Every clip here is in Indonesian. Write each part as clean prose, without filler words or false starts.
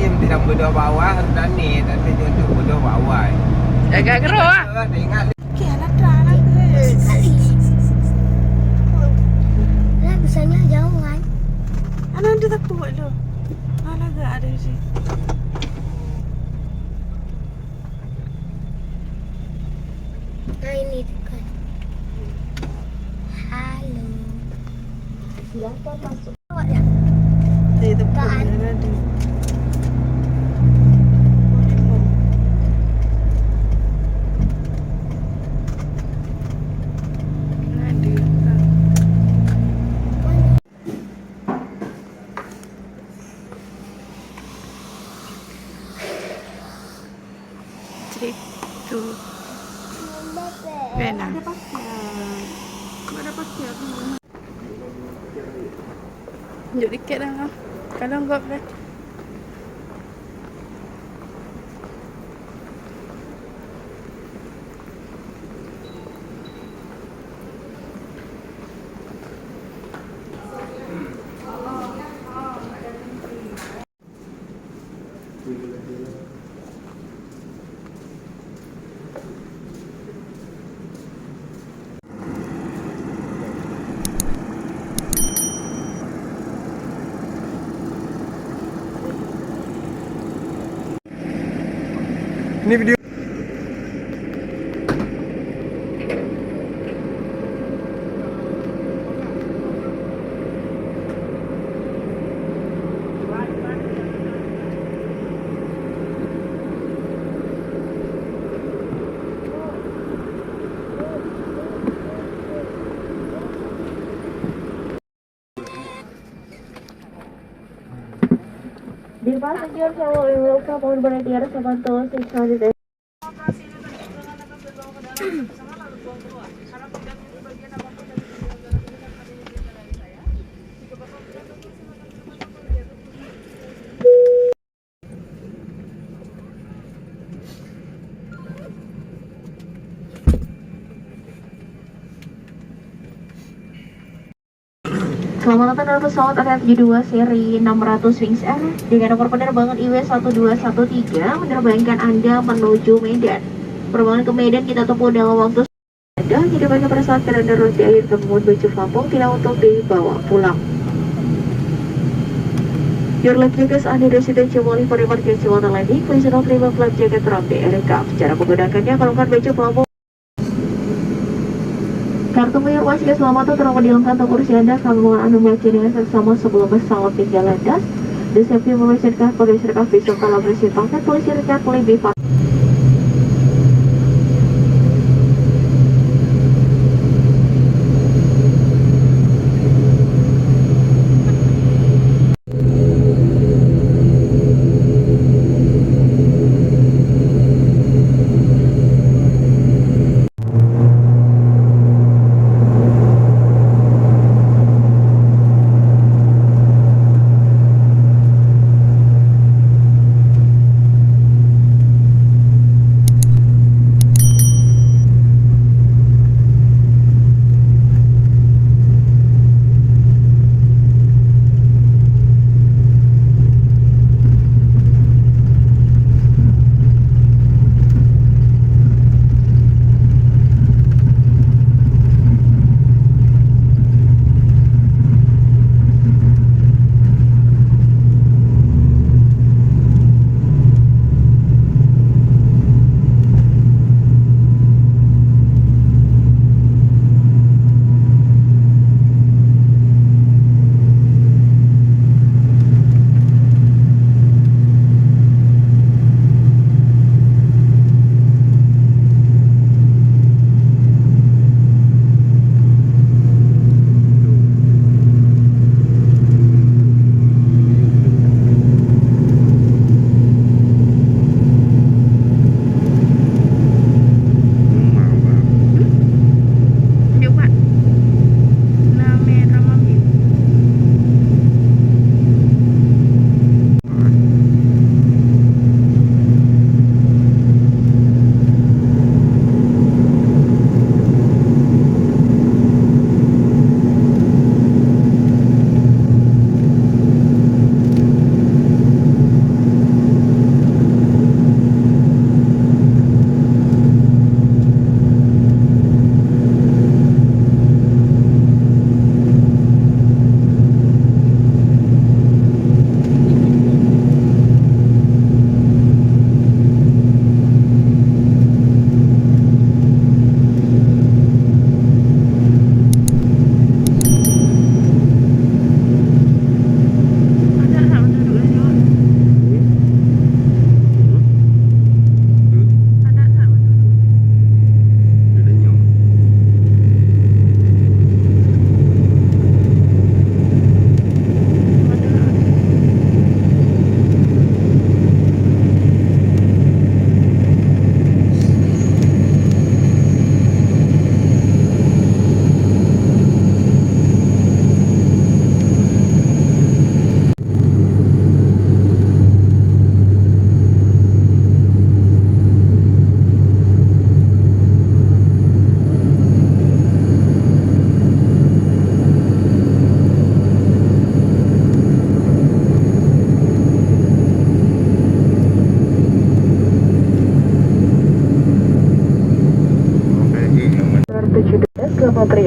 tim tidak bodoh bawah dan nih nanti untuk bodoh bawah. Agak keruh ah. Ingat. Kianak anak Kali. Lah bisanya jauh kan? anak dia tak tua lo. Anak gak ada sih. Nah ini dekat. Halo. Silakan masuk. Awak ya? Itu Kan? ada. Itu pena. Ada paket. Ada paket. Jadi kadang kadang enggak deh. Ini video. Dear passengers, hello and welcome on board the Air Sabanto 600. Selamat datang dalam pesawat RFJ2 seri 600 Wings Air dengan nomor penerbangan IW1213 menerbangkan Anda menuju Medan. Penerbangan ke Medan kita tempuh dalam waktu Anda, jadi bagi pada saat keadaan darurat di akhir kemudian baju pelampung tidak untuk dibawa pulang. Your life jackets are residential only for emergency water landing. Please do not remove life jacket from the aircraft. Cara menggunakannya, kalungkan baju pelampung. Kartu informasi keselamatan terdapat di dalam kantong kursi Anda. Kami mohon Anda membaca dengan seksama sebelum pesawat tinggal landas. The safety information card for the aircraft is collaboration partner. Please record lebih fast.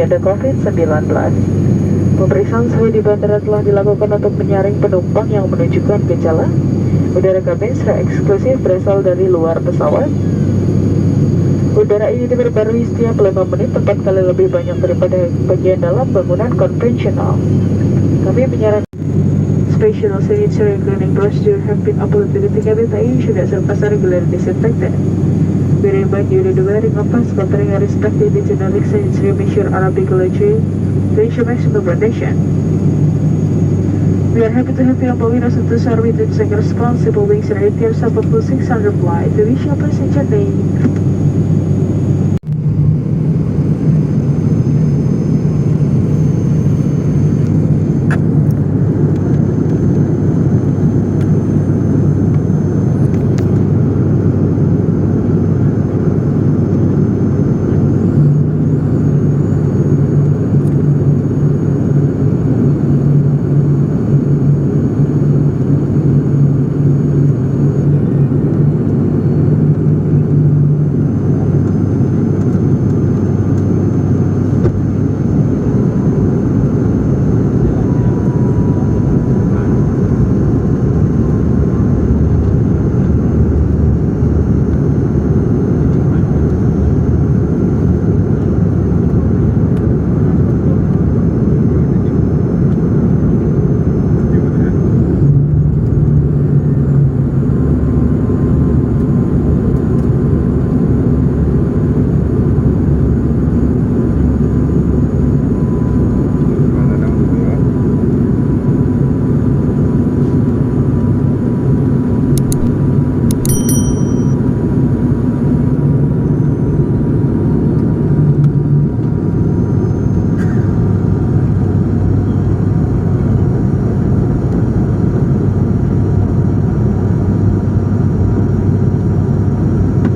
agenda COVID-19. Pemeriksaan suhu di bandara telah dilakukan untuk menyaring penumpang yang menunjukkan gejala. Udara kabin secara eksklusif berasal dari luar pesawat. Udara ini diperbarui setiap 5 menit 4 kali lebih banyak daripada bagian dalam bangunan konvensional. Kami menyarankan special sanitary cleaning procedure have been applied to the cavitation as surface regularly disinfected. We remind you that the wearing of mask, covering and respecting the generic sanitary measure are obligatory to ensure maximum protection. We are happy to have you on board with us to share with you the responsible wings and ATR 72600 flight. We wish you a pleasant journey.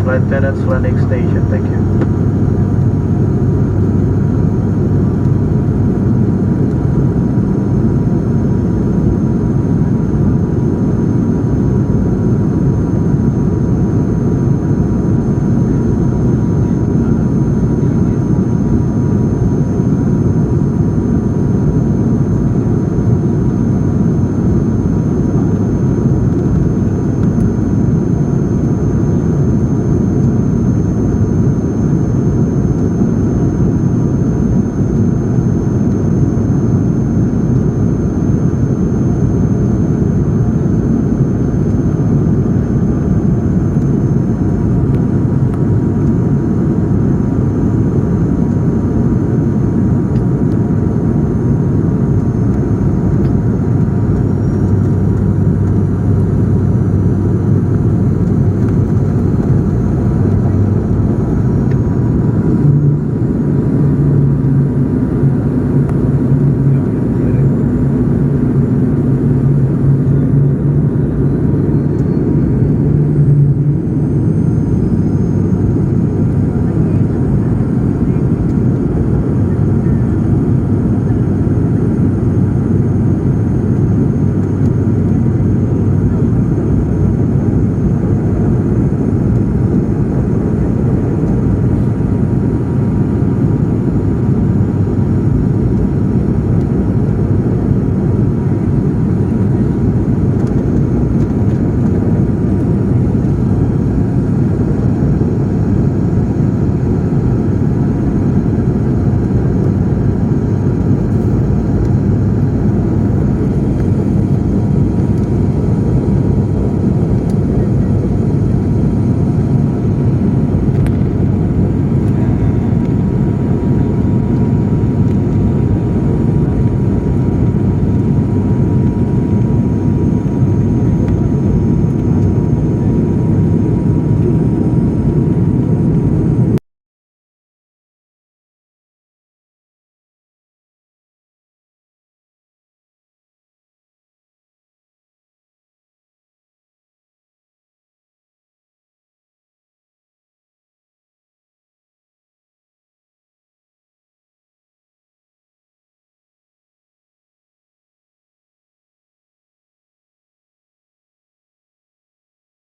Lieutenant's landing station, thank you.